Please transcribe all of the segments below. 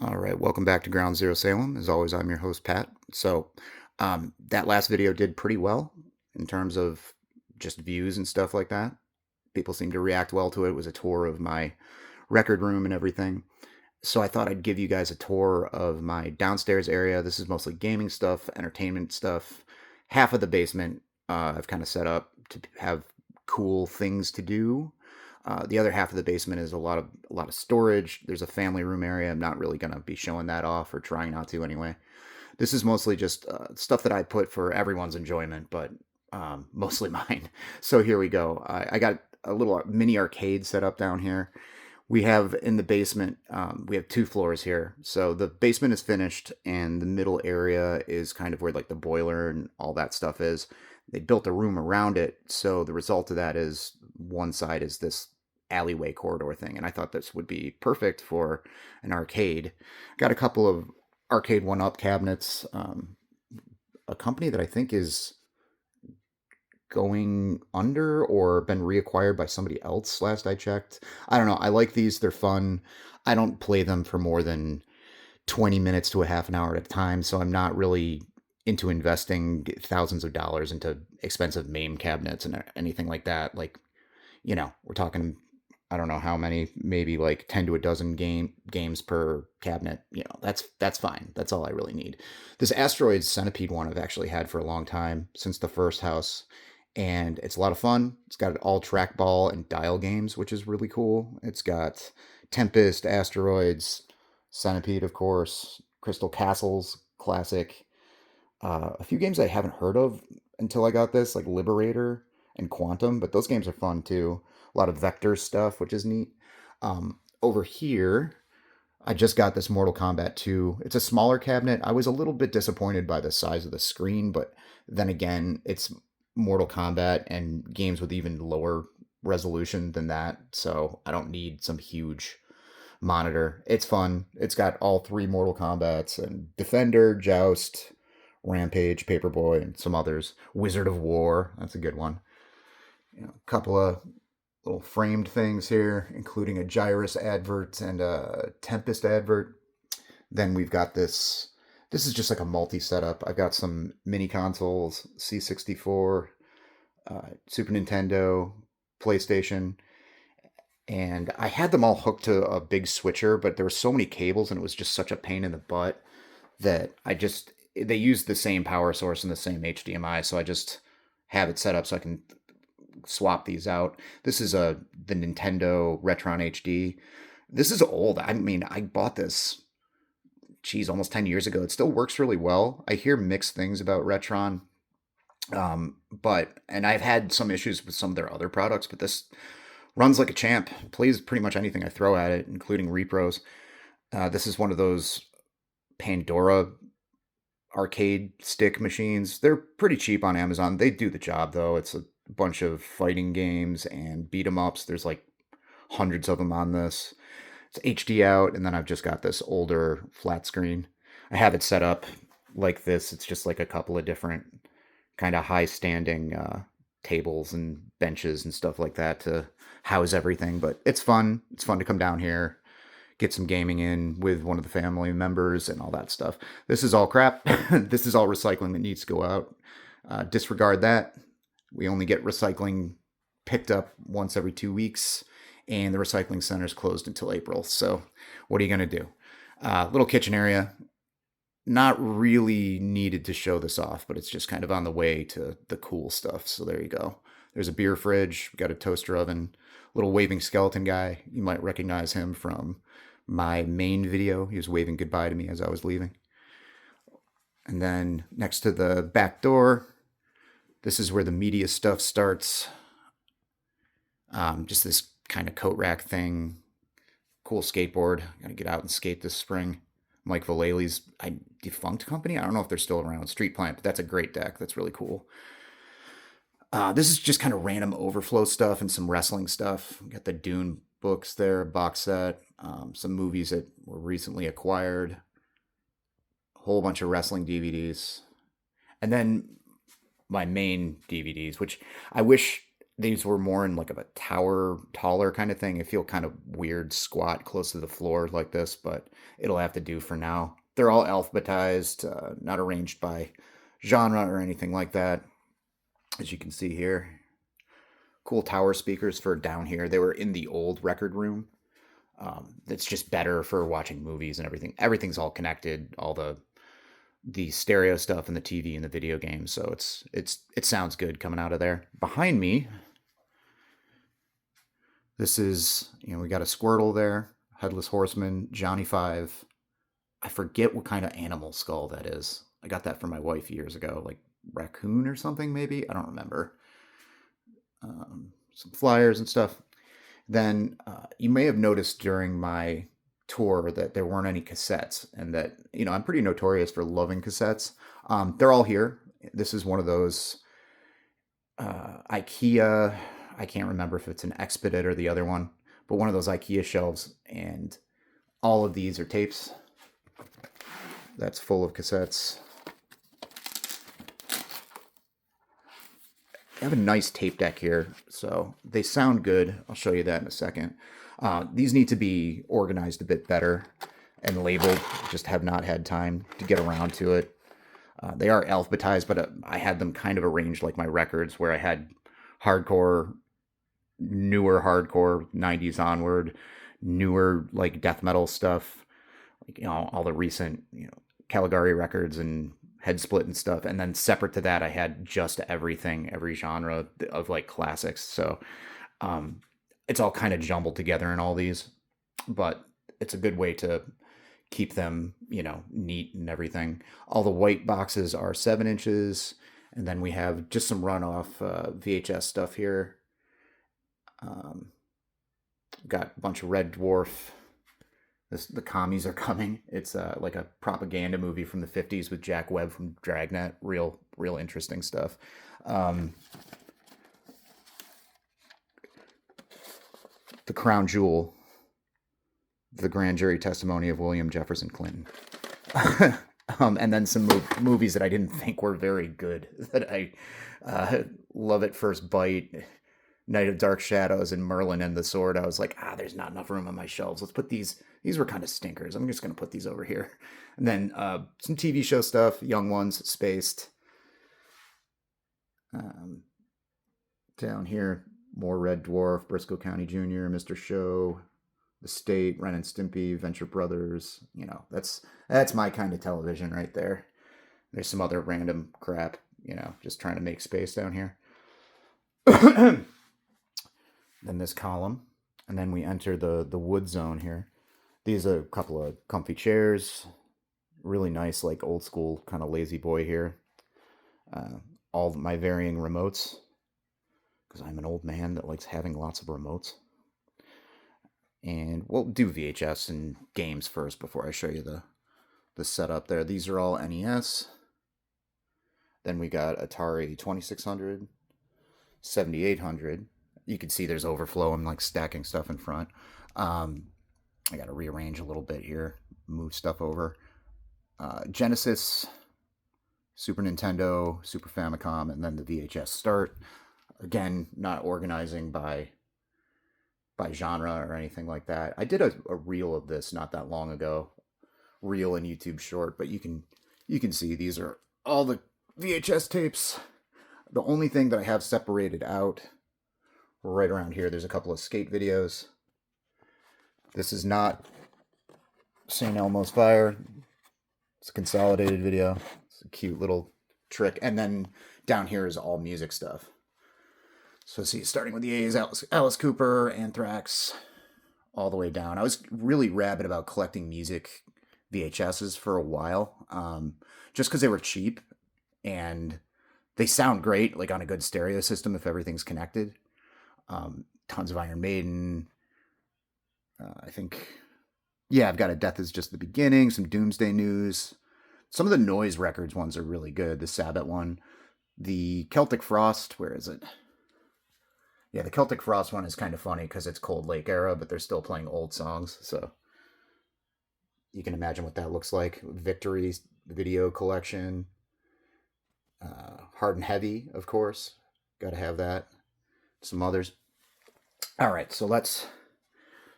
All right, welcome back to Ground Zero Salem. As always, I'm your host, Pat. That last video did pretty well in terms of just views and stuff like that. People seemed to react well to it. It was a tour of my record room and everything. So I thought I'd give you guys a tour of my downstairs area. This is mostly gaming stuff, entertainment stuff. Half of the basement I've kind of set up to have cool things to do. The other half of the basement is a lot of storage. There's a family room area. I'm not really gonna be showing that off or trying not to anyway. This is mostly just stuff that I put for everyone's enjoyment, but mostly mine. So here we go. I got a little mini arcade set up down here. We have in the basement, we have two floors here. So the basement is finished, and the middle area is kind of where like the boiler and all that stuff is. They built a room around it, so the result of that is one side is this alleyway corridor thing, and I thought this would be perfect for an arcade. Got a couple of arcade one-up cabinets. A company that I think is going under or been reacquired by somebody else last I checked. I don't know. I like these. They're fun. I don't play them for more than 20 minutes to a half an hour at a time, so I'm not really into investing thousands of dollars into expensive MAME cabinets and anything like that. Like, we're talking I don't know how many, maybe like 10 to a dozen games per cabinet. That's fine. That's all I really need. This Asteroid Centipede one I've actually had for a long time, since the first house, and it's a lot of fun. It's got all trackball and dial games, which is really cool. It's got Tempest, Asteroids, Centipede, of course, Crystal Castles, classic. A few games I haven't heard of until I got this, like Liberator and Quantum, but those games are fun too. A lot of vector stuff, which is neat. Over here, I just got this Mortal Kombat 2. It's a smaller cabinet. I was a little bit disappointed by the size of the screen, but then again, it's Mortal Kombat and games with even lower resolution than that, so I don't need some huge monitor. It's fun. It's got all three Mortal Kombats and Defender, Joust, Rampage, Paperboy, and some others. Wizard of War, that's a good one. A couple of little framed things here, including a Gyrus advert and a Tempest advert. Then we've got this. This is just like a multi setup. I've got some mini consoles, C64, Super Nintendo, PlayStation, and I had them all hooked to a big switcher, but there were so many cables and it was just such a pain in the butt that they use the same power source and the same HDMI, so I just have it set up so I can swap these out. This is the Nintendo Retron HD. This is old. I mean, I bought this, geez, almost 10 years ago. It still works really well. I hear mixed things about Retron, and I've had some issues with some of their other products, but this runs like a champ. Plays pretty much anything I throw at it, including repros. This is one of those Pandora arcade stick machines. They're pretty cheap on Amazon. They do the job though. It's a bunch of fighting games and beat 'em ups. There's like hundreds of them on this. It's HD out, and then I've just got this older flat screen. I have it set up like this. It's just like a couple of different kind of high standing tables and benches and stuff like that to house everything. But it's fun. It's fun to come down here, get some gaming in with one of the family members and all that stuff. This is all crap. This is all recycling that needs to go out. Disregard that. We only get recycling picked up once every 2 weeks, and the recycling center is closed until April. So, what are you going to do? Little kitchen area. Not really needed to show this off, but it's just kind of on the way to the cool stuff. So, there you go. There's a beer fridge. We've got a toaster oven. Little waving skeleton guy. You might recognize him from my main video. He was waving goodbye to me as I was leaving. And then next to the back door, this is where the media stuff starts. Just this kind of coat rack thing. Cool skateboard. Got to get out and skate this spring. Mike Vallei's defunct company. I don't know if they're still around. Street Plant, but that's a great deck. That's really cool. This is just kind of random overflow stuff and some wrestling stuff. Got the Dune books there, box set, some movies that were recently acquired, a whole bunch of wrestling DVDs, and then my main DVDs, which I wish these were more in like of a tower, taller kind of thing. I feel kind of weird, squat close to the floor like this, but it'll have to do for now. They're all alphabetized, not arranged by genre or anything like that, as you can see here. Cool tower speakers for down here. They were in the old record room. It's just better for watching movies and everything. Everything's all connected, all the stereo stuff and the TV and the video games. So it sounds good coming out of there. Behind me, this is, we got a Squirtle there, Headless Horseman, Johnny Five. I forget what kind of animal skull that is. I got that from my wife years ago, like raccoon or something maybe. I don't remember. Some flyers and stuff. Then you may have noticed during my tour that there weren't any cassettes, and that I'm pretty notorious for loving cassettes. They're all here. This is one of those IKEA. I can't remember if it's an Expedit or the other one, but one of those IKEA shelves, and all of these are tapes. That's full of cassettes. I have a nice tape deck here, so they sound good. I'll show you that in a second. These need to be organized a bit better and labeled. Just have not had time to get around to it. They are alphabetized, but I had them kind of arranged like my records, where I had hardcore, newer hardcore, 90s onward, newer like death metal stuff, like all the recent Caligari records and Head Split and stuff, and then separate to that I had just everything, every genre of like classics. So it's all kind of jumbled together in all these, but it's a good way to keep them neat and everything. All the white boxes are 7 inches, and then we have just some runoff VHS stuff here. Got a bunch of Red Dwarf. The commies are coming. It's like a propaganda movie from the 50s with Jack Webb from Dragnet. Real interesting stuff. The crown jewel, the grand jury testimony of William Jefferson Clinton. And then some movies that I didn't think were very good, that I Love at First Bite, Night of Dark Shadows, and Merlin and the Sword. I was like, there's not enough room on my shelves. Let's put these were kind of stinkers. I'm just going to put these over here. And then some TV show stuff, Young Ones, Spaced. Down here, more Red Dwarf, Briscoe County Jr., Mr. Show, The State, Ren and Stimpy, Venture Brothers. That's my kind of television right there. There's some other random crap, just trying to make space down here. Then this column, and then we enter the wood zone here. These are a couple of comfy chairs, really nice, like old school kind of lazy boy here. All my varying remotes, because I'm an old man that likes having lots of remotes. And we'll do VHS and games first before I show you the setup there. These are all NES. Then we got Atari 2600, 7800. You can see there's overflow. I'm like stacking stuff in front. I got to rearrange a little bit here, move stuff over. Genesis, Super Nintendo, Super Famicom, and then the VHS start. Again, not organizing by genre or anything like that. I did a reel of this not that long ago, reel and YouTube short, but you can see these are all the VHS tapes. The only thing that I have separated out right around here, there's a couple of skate videos. This is not St. Elmo's Fire. It's a consolidated video. It's a cute little trick. And then down here is all music stuff. So see, starting with the A's, Alice Cooper, Anthrax, all the way down. I was really rabid about collecting music VHSs for a while, just because they were cheap and they sound great, like on a good stereo system if everything's connected. Tons of Iron Maiden. I think, I've got A Death Is Just the Beginning, some Doomsday News. Some of the Noise Records ones are really good. The Sabbath one. The Celtic Frost, where is it? Yeah, the Celtic Frost one is kind of funny because it's Cold Lake era, but they're still playing old songs. So you can imagine what that looks like. Victory video collection. Hard and Heavy, of course. Got to have that. some others. All right, so let's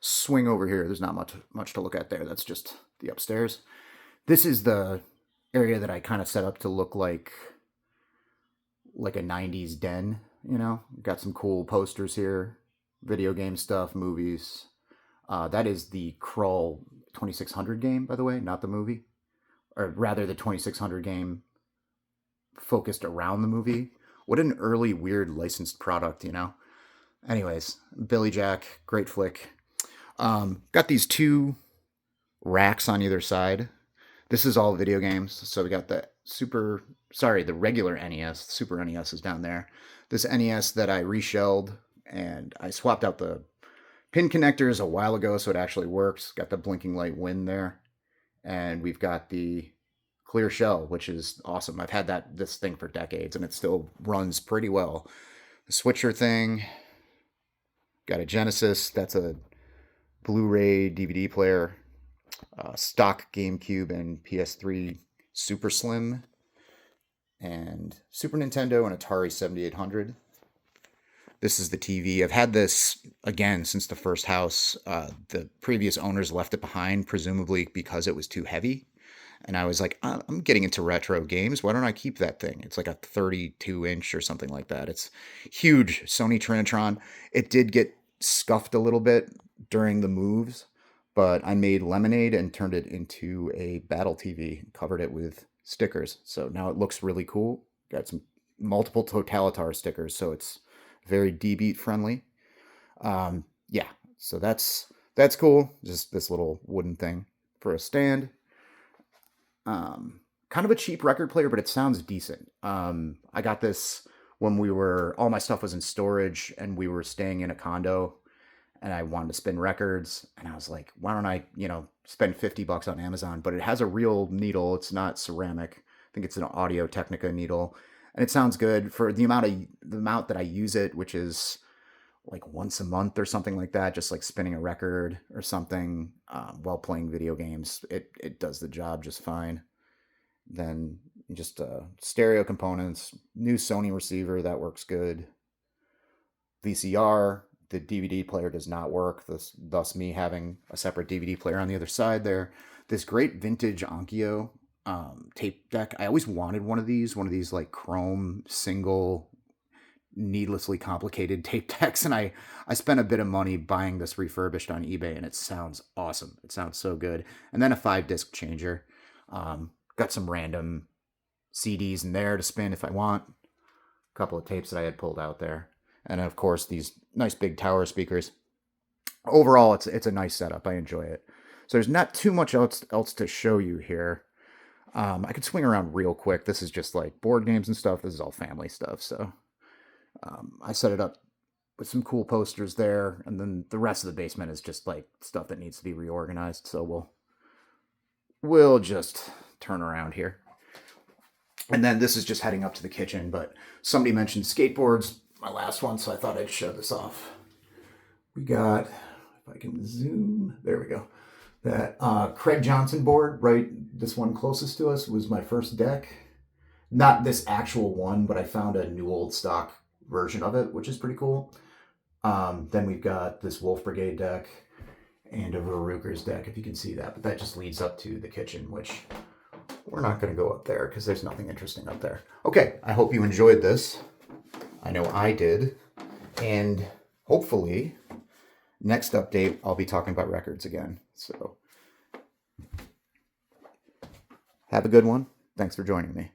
swing over here. There's not much to look at there. That's just the upstairs. This is the area that I kind of set up to look like a 90s den, you know. Got some cool posters here, video game stuff, movies. That is the Krull 2600 game, by the way, not the movie. Or rather, the 2600 game focused around the movie. What an early, weird licensed product, you know? Anyways, Billy Jack, great flick. Got these two racks on either side. This is all video games. So we got the regular NES. Super NES is down there. This NES that I reshelled, and I swapped out the pin connectors a while ago, so it actually works. Got the blinking light win there. And we've got the clear shell, which is awesome. I've had this thing for decades, and it still runs pretty well. The switcher thing. Got a Genesis. That's a Blu-ray DVD player. Stock GameCube and PS3 Super Slim. And Super Nintendo and Atari 7800. This is the TV. I've had this, again, since the first house. The previous owners left it behind, presumably because it was too heavy. And I was like, I'm getting into retro games. Why don't I keep that thing? It's like a 32-inch or something like that. It's huge. Sony Trinitron. It did get scuffed a little bit during the moves, but I made lemonade and turned it into a battle TV, covered it with stickers. So now it looks really cool. Got some multiple Totalitar stickers, so it's very D-Beat friendly. Yeah, so that's cool. Just this little wooden thing for a stand. Kind of a cheap record player, but it sounds decent. I got this when all my stuff was in storage and we were staying in a condo and I wanted to spin records. And I was like, why don't I, spend $50 on Amazon? But it has a real needle. It's not ceramic. I think it's an Audio Technica needle. And it sounds good for the amount that I use it, which is like once a month or something like that, just like spinning a record or something while playing video games. It does the job just fine. Then just stereo components, new Sony receiver, that works good. VCR, the DVD player does not work, thus me having a separate DVD player on the other side there. This great vintage Onkyo tape deck. I always wanted one of these like chrome single needlessly complicated tape decks, and I spent a bit of money buying this refurbished on eBay, and it sounds awesome. It sounds so good. And then a 5-disc changer. Got some random CDs in there to spin if I want. A couple of tapes that I had pulled out there. And of course, these nice big tower speakers. Overall, it's a nice setup. I enjoy it. So there's not too much else to show you here. I could swing around real quick. This is just like board games and stuff. This is all family stuff. So I set it up with some cool posters there. And then the rest of the basement is just like stuff that needs to be reorganized. So we'll just turn around here. And then this is just heading up to the kitchen, but somebody mentioned skateboards, my last one, so I thought I'd show this off. We got, if I can zoom, there we go. That Craig Johnson board, right? This one closest to us was my first deck. Not this actual one, but I found a new old stock version of it, which is pretty cool. Then we've got this Wolf Brigade deck and a Verruker's deck, if you can see that. But that just leads up to the kitchen, which we're not going to go up there because there's nothing interesting up there. Okay, I hope you enjoyed this. I know I did. And hopefully, next update, I'll be talking about records again. So, have a good one. Thanks for joining me.